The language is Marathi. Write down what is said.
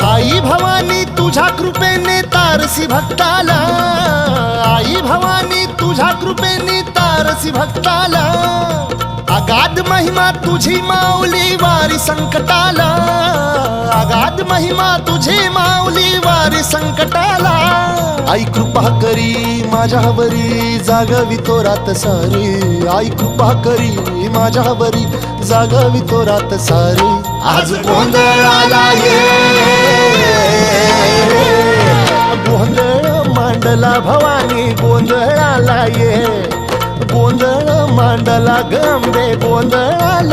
आई भवानी तुझ्या कृपेने तारसी भक्ताला, आई भवानी तुझ्या कृपेने तारसी भक्ताला, अगाध महिमा तुझी माऊली वारी संकटाला, अगाध महिमा तुझी माऊली वारी संकटाला. आई कृपा करी माझ्यावरी जागवी तो रात सारी, आई कृपा करी माझ्यावरी जागवी तो रात सारी. आज गोंधळाला ये, गोंधळ मांडला भवानी गोंधळाला ये, गोंधळ मांडला गंबे गोंधळाला.